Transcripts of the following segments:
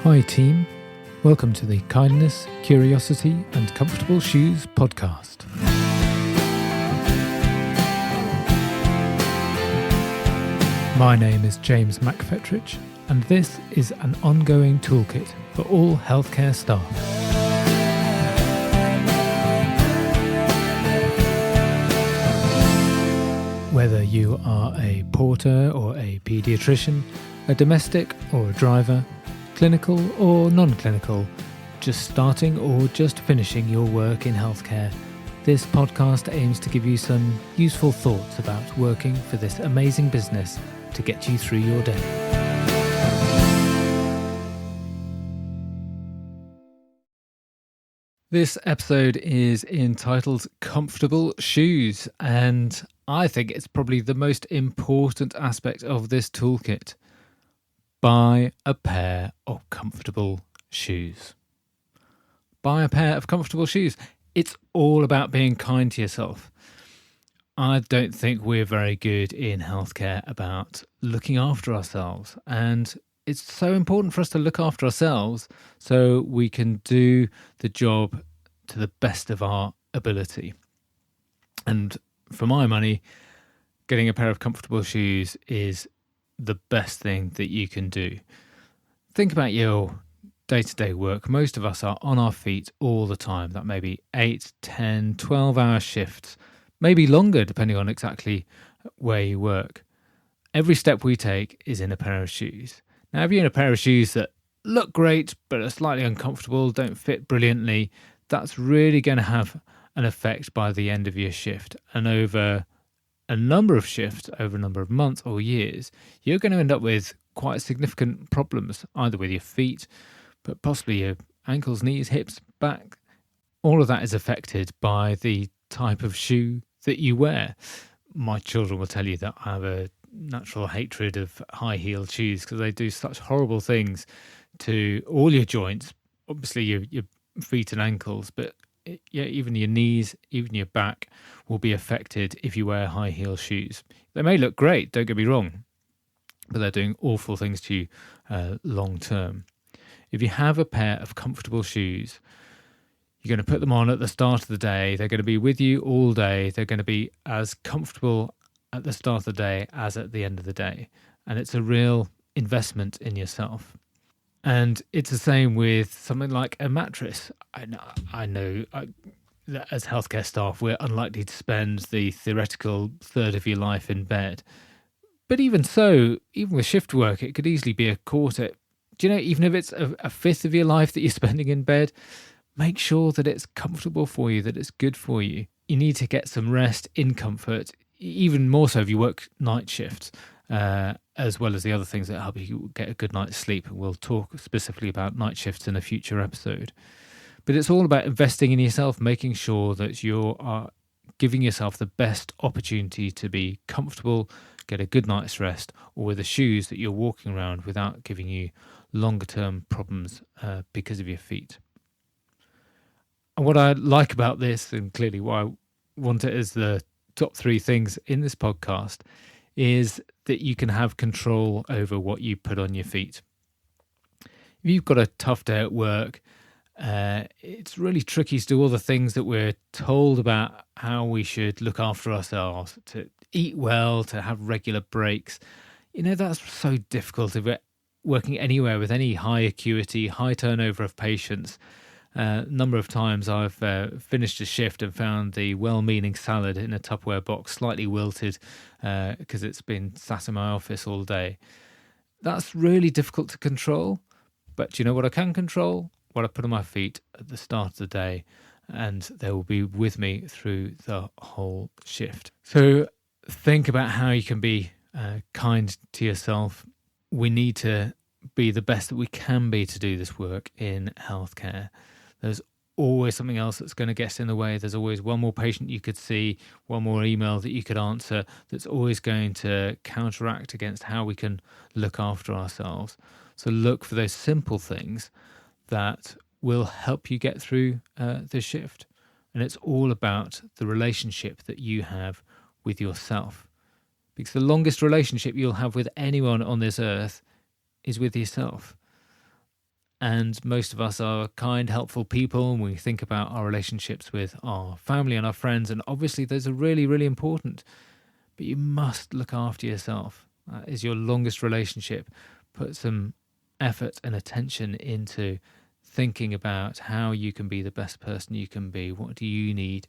Hi team, welcome to the Kindness, Curiosity and Comfortable Shoes podcast. My name is James McFetrich and this is an ongoing toolkit for all healthcare staff. Whether you are a porter or a paediatrician, a domestic or a driver, clinical or non-clinical, just starting or just finishing your work in healthcare, this podcast aims to give you some useful thoughts about working for this amazing business to get you through your day. This episode is entitled Comfortable Shoes, and I think it's probably the most important aspect of this toolkit. Buy a pair of comfortable shoes. Buy a pair of comfortable shoes. It's all about being kind to yourself. I don't think we're very good in healthcare about looking after ourselves. And it's so important for us to look after ourselves so we can do the job to the best of our ability. And for my money, getting a pair of comfortable shoes is the best thing that you can do. Think about your day-to-day work. Most of us are on our feet all the time. That may be 8, 10, 12-hour shifts, maybe longer depending on exactly where you work. Every step we take is in a pair of shoes. Now, if you're in a pair of shoes that look great but are slightly uncomfortable, don't fit brilliantly, that's really going to have an effect by the end of your shift. And over a number of shifts, over a number of months or years, you're going to end up with quite significant problems, either with your feet, but possibly your ankles, knees, hips, back. All of that is affected by the type of shoe that you wear. My children will tell you that I have a natural hatred of high-heeled shoes because they do such horrible things to all your joints, obviously your feet and ankles, but even your knees, even your back will be affected if you wear high heel shoes. They may look great, don't get me wrong, but they're doing awful things to you long term. If you have a pair of comfortable shoes, you're going to put them on at the start of the day. They're going to be with you all day. They're going to be as comfortable at the start of the day as at the end of the day. And it's a real investment in yourself. And it's the same with something like a mattress. I know that as healthcare staff, we're unlikely to spend the theoretical third of your life in bed. But even so, even with shift work, it could easily be a quarter. Do you know, even if it's a fifth of your life that you're spending in bed, make sure that it's comfortable for you, that it's good for you. You need to get some rest in comfort, even more so if you work night shifts. As well as the other things that help you get a good night's sleep. We'll talk specifically about night shifts in a future episode. But it's all about investing in yourself, making sure that you are giving yourself the best opportunity to be comfortable, get a good night's rest, or with the shoes that you're walking around without giving you longer term problems because of your feet. And what I like about this, and clearly why I want it as the top 3 things in this podcast, is that you can have control over what you put on your feet. If you've got a tough day at work, it's really tricky to do all the things that we're told about how we should look after ourselves, to eat well, to have regular breaks. You know, that's so difficult if we're working anywhere with any high acuity, high turnover of patients. A number of times I've finished a shift and found the well-meaning salad in a Tupperware box slightly wilted because it's been sat in my office all day. That's really difficult to control, but you know what I can control? What I put on my feet at the start of the day, and they will be with me through the whole shift. So think about how you can be kind to yourself. We need to be the best that we can be to do this work in healthcare. There's always something else that's going to get in the way. There's always one more patient you could see, one more email that you could answer that's always going to counteract against how we can look after ourselves. So look for those simple things that will help you get through the shift. And it's all about the relationship that you have with yourself. Because the longest relationship you'll have with anyone on this earth is with yourself. And most of us are kind, helpful people. And we think about our relationships with our family and our friends. And obviously, those are really, really important. But you must look after yourself. That is your longest relationship. Put some effort and attention into thinking about how you can be the best person you can be. What do you need?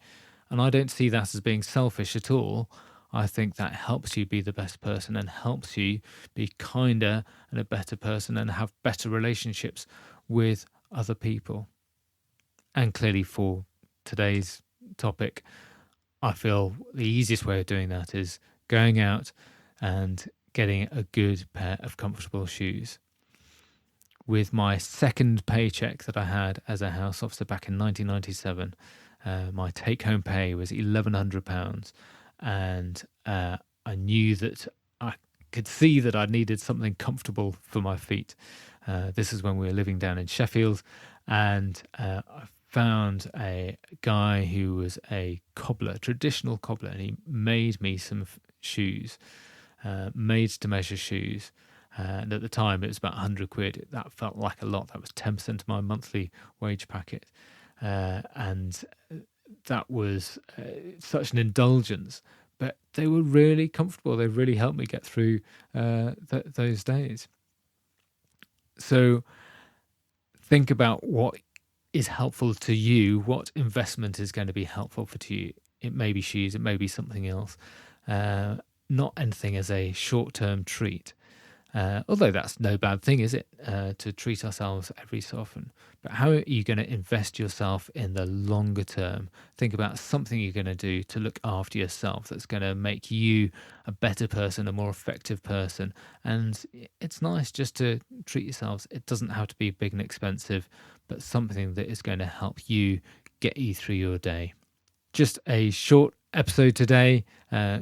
And I don't see that as being selfish at all. I think that helps you be the best person and helps you be kinder and a better person and have better relationships with other people. And clearly for today's topic, I feel the easiest way of doing that is going out and getting a good pair of comfortable shoes. With my second paycheck that I had as a house officer back in 1997, my take-home pay was £1,100. And I knew that I could see that I needed something comfortable for my feet. This is when we were living down in Sheffield, and I found a guy who was a cobbler, traditional cobbler, and he made me some shoes, made-to-measure shoes. And at the time, it was about 100 quid. That felt like a lot. That was 10% of my monthly wage packet. And that was such an indulgence, but they were really comfortable. They really helped me get through those days. So think about what is helpful to you, what investment is going to be helpful to you. It may be shoes, it may be something else, not anything as a short-term treat. Although that's no bad thing, is it, to treat ourselves every so often. But how are you going to invest yourself in the longer term? Think about something you're going to do to look after yourself that's going to make you a better person, a more effective person. And it's nice just to treat yourselves. It doesn't have to be big and expensive, but something that is going to help you get you through your day. Just a short episode today,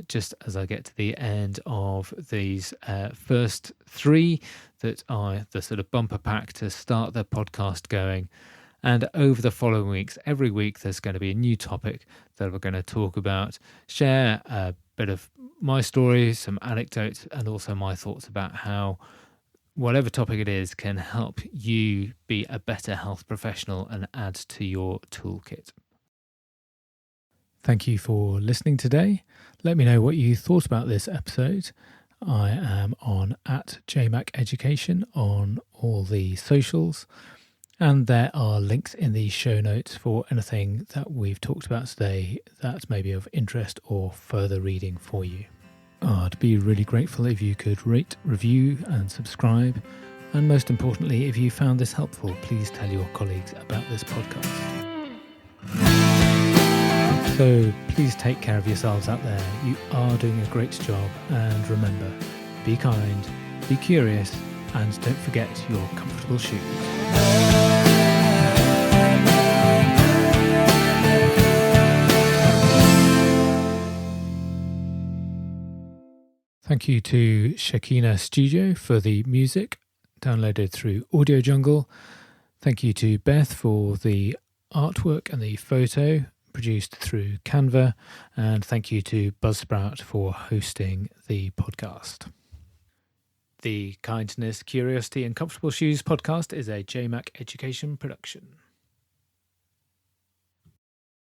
just as I get to the end of these first three that are the sort of bumper pack to start the podcast going. And over the following weeks, every week there's going to be a new topic that we're going to talk about, share a bit of my story, some anecdotes, and also my thoughts about how whatever topic it is can help you be a better health professional and add to your toolkit. Thank you for listening today. Let me know what you thought about this episode. I am on @JMacEducation on all the socials, and there are links in the show notes for anything that we've talked about today that may be of interest or further reading for you. I'd be really grateful if you could rate, review and subscribe. And most importantly, if you found this helpful, please tell your colleagues about this podcast. So please take care of yourselves out there. You are doing a great job, and remember, be kind, be curious, and don't forget your comfortable shoes. Thank you to Shakina Studio for the music downloaded through Audio Jungle. Thank you to Beth for the artwork and the photo produced through Canva, and thank you to Buzzsprout for hosting the podcast. The Kindness, Curiosity and Comfortable Shoes podcast is a JMac Education production.